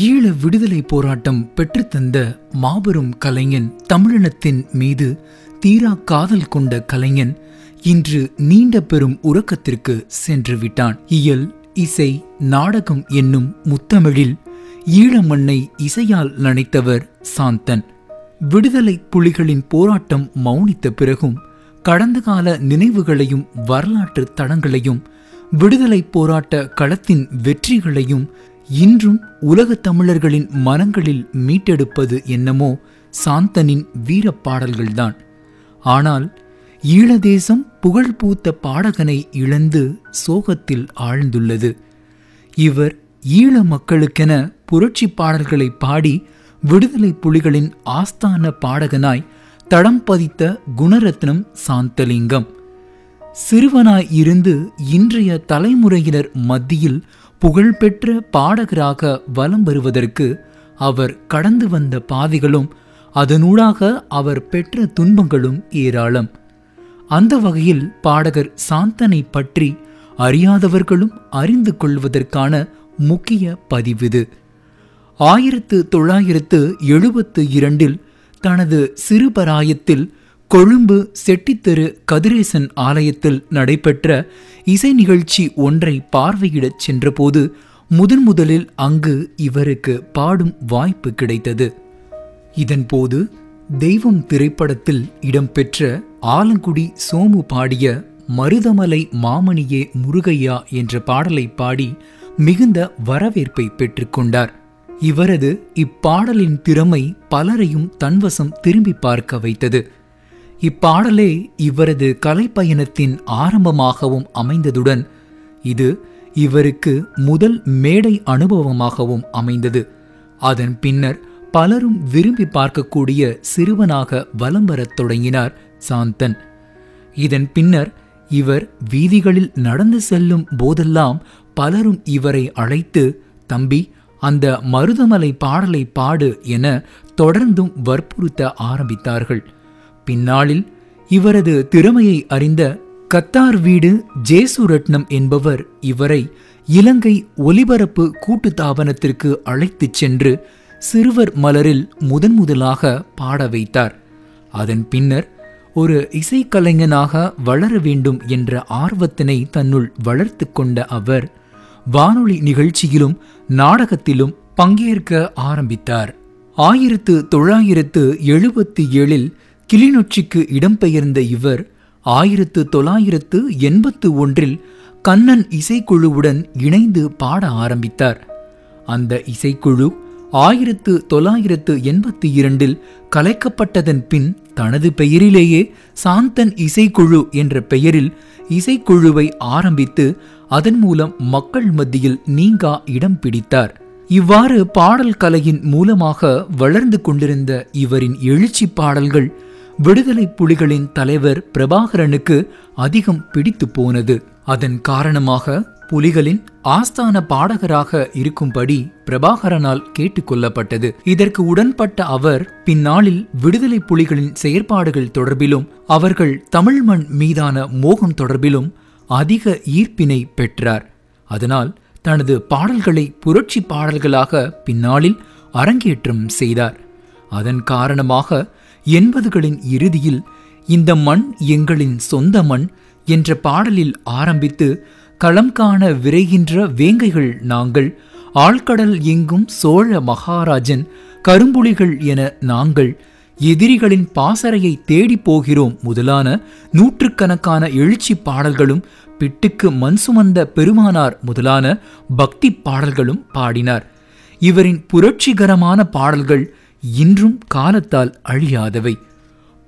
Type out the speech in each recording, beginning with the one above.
ஈழ விடுதலை போராட்டம் பெற்றுத்தந்த மாபெரும் கலைஞன், தமிழினத்தின் மீது தீரா காதல் கொண்ட கலைஞன் இன்று நீண்ட பெரும் உறக்கத்திற்கு சென்று விட்டான். இயல், இசை, நாடகம் என்னும் முத்தமிழில் ஈழ மண்ணை இசையால் நனைத்தவர் சாந்தன். விடுதலை புலிகளின் போராட்டம் மௌனித்த பிறகும் கடந்த கால நினைவுகளையும் வரலாற்று தடங்களையும் விடுதலை போராட்ட களத்தின் வெற்றிகளையும் இன்றும் உலகத் தமிழர்களின் மனங்களில் மீட்டெடுப்பது என்னமோ சாந்தனின் வீரப்பாடல்கள்தான். ஆனால் ஈழதேசம் புகழ் பூத்த பாடகனை இழந்து சோகத்தில் ஆழ்ந்துள்ளது. இவர் ஈழ மக்களுக்கென புரட்சி பாடல்களை பாடி விடுதலை புலிகளின் ஆஸ்தான பாடகனாய் தடம் பதித்த குணரத்னம் சாந்தலிங்கம். சிறுவனாய் இருந்து இன்றைய தலைமுறையினர் மத்தியில் புகழ்பெற்ற பாடகராக வலம் வருவதற்கு அவர் கடந்து வந்த பாதைகளும் அதனூடாக அவர் பெற்ற துன்பங்களும் ஏராளம். அந்த வகையில் பாடகர் சாந்தனை பற்றி அறியாதவர்களும் அறிந்து கொள்வதற்கான முக்கிய பதிவிது. 1972 தனது சிறுபராயத்தில் கொழும்பு செட்டித்தெரு கதிரேசன் ஆலயத்தில் நடைபெற்ற இசை நிகழ்ச்சி ஒன்றை பார்வையிடச் சென்றபோது முதலில் அங்கு இவருக்கு பாடும் வாய்ப்பு கிடைத்தது. இதன்போது தெய்வம் திரைப்படத்தில் இடம்பெற்ற ஆலங்குடி சோமு பாடிய மருதமலை மாமணியே முருகையா என்ற பாடலை பாடி மிகுந்த வரவேற்பை பெற்றுக்கொண்டார். இவரது இப்பாடலின் திறமை பலரையும் தன்வசம் திரும்பி பார்க்க வைத்தது. இப்பாடலே இவரது கலைப்பயணத்தின் ஆரம்பமாகவும் அமைந்ததுடன் இது இவருக்கு முதல் மேடை அனுபவமாகவும் அமைந்தது. அதன் பின்னர் பலரும் விரும்பி பார்க்கக்கூடிய சிறுவனாக வலம் வரத் தொடங்கினார் சாந்தன். இதன் பின்னர் இவர் வீதிகளில் நடந்து செல்லும் போதெல்லாம் பலரும் இவரை அழைத்து, தம்பி, அந்த மருதமலை பாடலை பாடு என தொடர்ந்தும் வற்புறுத்த ஆரம்பித்தார்கள். பின்னாளில் இவரது திறமையை அறிந்த கத்தார் வீடு ஜேசுரட்னம் என்பவர் இவரை இலங்கை ஒலிபரப்பு கூட்டுத்தாபனத்திற்கு அழைத்துச் சென்று சிறுவர் மலரில் முதலாக பாட வைத்தார். அதன் பின்னர் ஒரு இசைக்கலைஞனாக வளர வேண்டும் என்ற ஆர்வத்தினை தன்னுள் வளர்த்து கொண்ட அவர் வானொலி நிகழ்ச்சியிலும் நாடகத்திலும் பங்கேற்க ஆரம்பித்தார். 1977 கிளிநொச்சிக்கு இடம்பெயர்ந்த இவர் 1981 கண்ணன் இசைக்குழுவுடன் இணைந்து பாட ஆரம்பித்தார். அந்த இசைக்குழு 1982 கலைக்கப்பட்டதன் பின் தனது பெயரிலேயே சாந்தன் இசைக்குழு என்ற பெயரில் இசைக்குழுவை ஆரம்பித்து அதன் மூலம் மக்கள் மத்தியில் நீங்கா இடம் பிடித்தார். இவ்வாறு பாடல் கலையின் மூலமாக வளர்ந்து கொண்டிருந்த இவரின் எழுச்சி பாடல்கள் விடுதலை புலிகளின் தலைவர் பிரபாகரனுக்கு அதிகம் பிடித்து போனது. அதன் காரணமாக புலிகளின் ஆஸ்தான பாடகராக இருக்கும்படி பிரபாகரனால் கேட்டுக்கொள்ளப்பட்டது. இதற்கு உடன்பட்ட அவர் பின்னாளில் விடுதலை புலிகளின் செயற்பாடுகள் தொடர்பிலும் அவர்கள் தமிழ் மண் மீதான மோகம் தொடர்பிலும் அதிக ஈர்ப்பினை பெற்றார். அதனால் தனது பாடல்களை புரட்சி பாடல்களாக பின்னாளில் அரங்கேற்றம் செய்தார். அதன் காரணமாக 80களின் இறுதியில் இந்த மண் எங்களின் சொந்த மண் என்ற பாடலில் ஆரம்பித்து களம் காண விரைகின்ற வேங்கைகள் நாங்கள், ஆழ்கடல் எங்கும் சோழ மகாராஜன், கரும்புலிகள் என நாங்கள், எதிரிகளின் பாசறையை தேடி போகிறோம் முதலான நூற்றுக்கணக்கான எழுச்சி பாடல்களும் பிட்டுக்கு மண் சுமந்த பெருமானார் முதலான பக்தி பாடல்களும் பாடினார். இவரின் புரட்சிகரமான பாடல்கள் இன்றும் காலத்தால் அழியாதவை.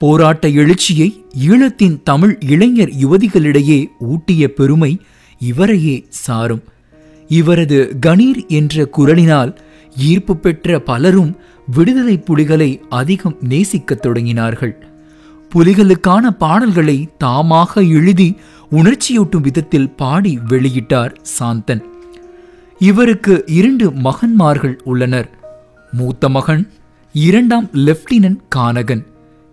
போராட்ட எழுச்சியை ஈழத்தின் தமிழ் இளைஞர் யுவதிகளிடையே ஊட்டிய பெருமை இவரையே சாரும். இவரது கணீர் என்ற குரலினால் ஈர்ப்பு பெற்ற பலரும் விடுதலை புலிகளை அதிகம் நேசிக்கத் தொடங்கினார்கள். புலிகளுக்கான பாடல்களை தாமாக எழுதி உணர்ச்சியூட்டும் விதத்தில் பாடி வெளியிட்டார் சாந்தன். இவருக்கு 2 மகன்மார்கள் உள்ளனர். மூத்த மகன் 2ஆம் லெப்டினன்ட் கானகன்.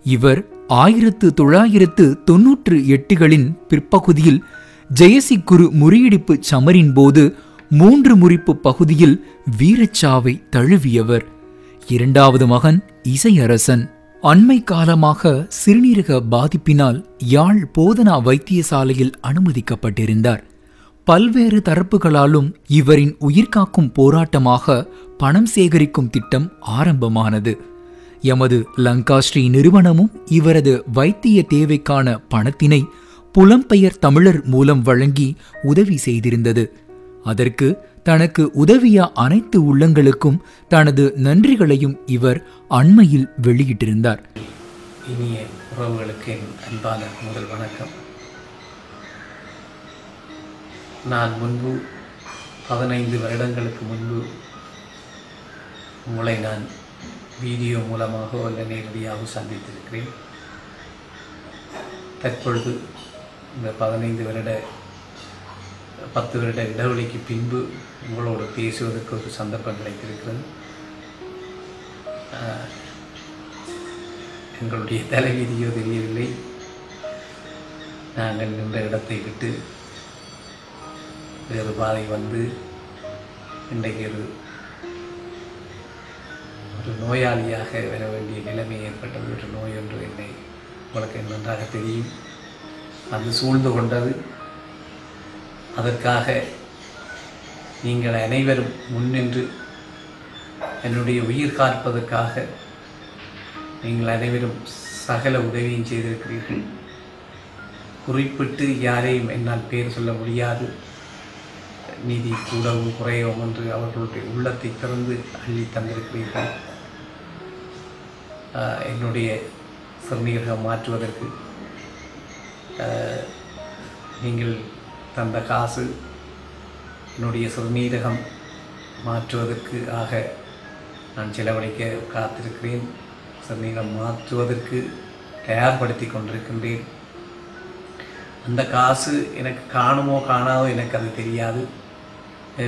இவர் 1998 பிற்பகுதியில் ஜெயசி குரு முறியடிப்பு சமரின் போது 3 முறிப்பு பகுதியில் வீரச்சாவை தழுவியவர். 2வது மகன் இசையரசன். அண்மை காலமாக சிறுநீரக பாதிப்பினால் யாழ் போதனா வைத்தியசாலையில் அனுமதிக்கப்பட்டிருந்தார். பல்வேறு தரப்புகளாலும் இவரின் உயிர்காக்கும் போராட்டமாக பணம் சேகரிக்கும் திட்டம் ஆரம்பமானது. எமது லங்காஸ்ரீ நிறுவனமும் இவரது வைத்திய தேவைக்கான பணத்தினை புலம்பெயர் தமிழர் மூலம் வழங்கி உதவி செய்திருந்தது. அதற்கு தனக்கு உதவிய அனைத்து உள்ளங்களுக்கும் தனது நன்றிகளையும் இவர் அண்மையில் வெளியிட்டிருந்தார். இனிய உறவுகளுக்கு என் அன்பான முதல் வணக்கம். நான் முன்பு 15 வருடங்களுக்கு முன்பு உங்களை நான் வீடியோ மூலமாக அல்ல நேரடியாக சந்தித்திருக்கிறேன். தற்பொழுது இந்த 10 வருட இடைவெளிக்கு பின்பு உங்களோடு பேசுவதற்கு ஒரு சந்தர்ப்பம் கிடைத்திருக்கிறது. எங்களுடைய தலைவிதியோ தெரியவில்லை. நாங்கள் நின்ற இடத்தை விட்டு வேறு பாதை வந்து இன்றைக்கு ஒரு நோயாளியாக வர வேண்டிய நிலைமை ஏற்பட்டது. ஒரு நோய் ஒன்று என்னை உங்களுக்கு நன்றாக தெரியும். அது சூழ்ந்து கொண்டது. அதற்காக நீங்கள் அனைவரும் முன்னின்று என்னுடைய உயிர் காப்பதற்காக நீங்கள் அனைவரும் சகல உதவியும் செய்திருக்கிறீர்கள். குறிப்பிட்டு யாரையும் என்னால் பேர் சொல்ல முடியாது. நீதி கூடவும் குறையவும் என்று அவர்களுடைய உள்ளத்தை திறந்து அள்ளி தந்திருக்கிறீர்கள். என்னுடைய சிறுநீரகம் மாற்றுவதற்கு நீங்கள் தந்த காசு என்னுடைய சிறுநீரகம் மாற்றுவதற்கு ஆக நான் செலவழிக்க காத்திருக்கிறேன். சிறுநீரகம் மாற்றுவதற்கு தயார்படுத்தி கொண்டிருக்கின்றேன். அந்த காசு எனக்கு காணுமோ காணாதோ எனக்கு அது தெரியாது.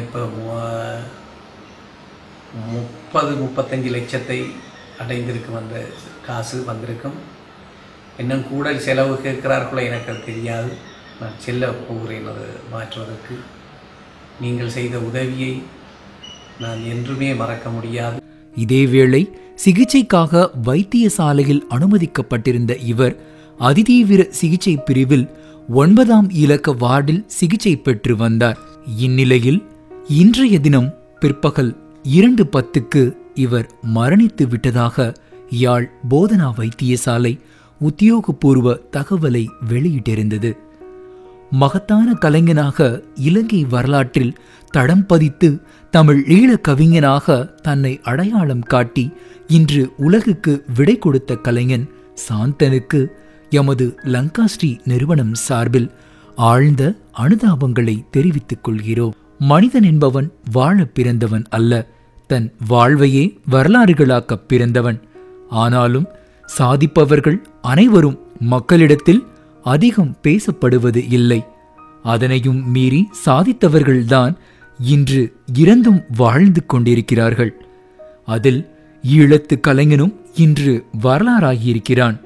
இப்போ 30-35 லட்சத்தை அடைந்திருக்கும். அந்த காசு வந்திருக்கும். இன்னும் கூட செலவு கேட்கிறார்களோ எனக்கு அது தெரியாது. நான் செல்ல போகிறேன் அது மாற்றுவதற்கு. நீங்கள் செய்த உதவியை நான் என்றுமே மறக்க முடியாது. இதேவேளை சிகிச்சைக்காக வைத்தியசாலையில் அனுமதிக்கப்பட்டிருந்த இவர் அதிதீவிர சிகிச்சை பிரிவில் 9ஆம் இலக்க வார்டில் சிகிச்சை பெற்று வந்தார். இந்நிலையில் இன்றைய தினம் பிற்பகல் 2:10க்கு இவர் மரணித்து விட்டதாக யாழ் போதனா வைத்தியசாலை உத்தியோகபூர்வ தகவலை வெளியிட்டிருந்தது. மகத்தான கலைஞனாக இலங்கை வரலாற்றில் தடம் பதித்து தமிழ் ஈழ கவிஞனாக தன்னை அடையாளம் காட்டி இன்று உலகுக்கு விடை கொடுத்த கலைஞன் சாந்தனுக்கு எமது லங்காஸ்ரீ நிறுவனம் சார்பில் ஆழ்ந்த அனுதாபங்களை தெரிவித்துக் கொள்கிறோம். மனிதன் என்பவன் வாழ பிறந்தவன் அல்ல, தன் வாழ்வையே வரலாறுகளாக்க பிறந்தவன். ஆனாலும் சாதிப்பவர்கள் அனைவரும் மக்களிடத்தில் அதிகம் பேசப்படுவது இல்லை. அதனையும் மீறி சாதித்தவர்கள்தான் இன்று இறந்தும் வாழ்ந்து கொண்டிருக்கிறார்கள். அதில் ஈழத்து கலைஞனும் இன்று வரலாறாகியிருக்கிறான்.